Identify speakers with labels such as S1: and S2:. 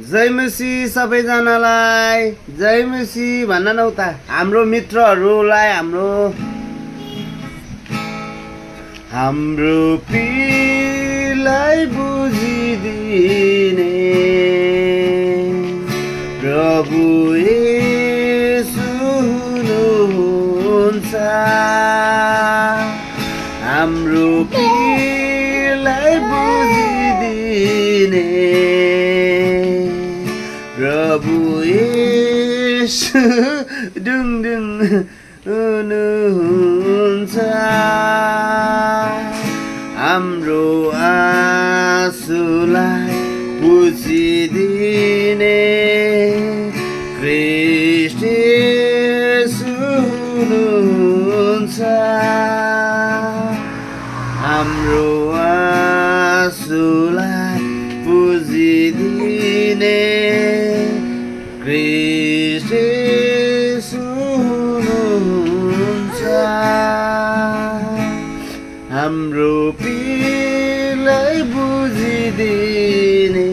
S1: जय मसी सबैजनालाई जय मसी भन्न न उता हाम्रो मित्रहरूलाई हाम्रो पीरलाई बुझिदिने प्रभु येशू हुनुहुन्छ हाम्रो पीरलाई बुझिदिने प्रभु येशू डुङ डुङ हुनुहुन्छ हाम्रो आँसुलाई पुछिदिने ख्रीष्ट येशू हुनुहुन्छ हाम्रो आँसुलाई पुछिदिने ख्रीष्ट येशू हुनुहुन्छ हाम्रो पीरलाई बुझिदिने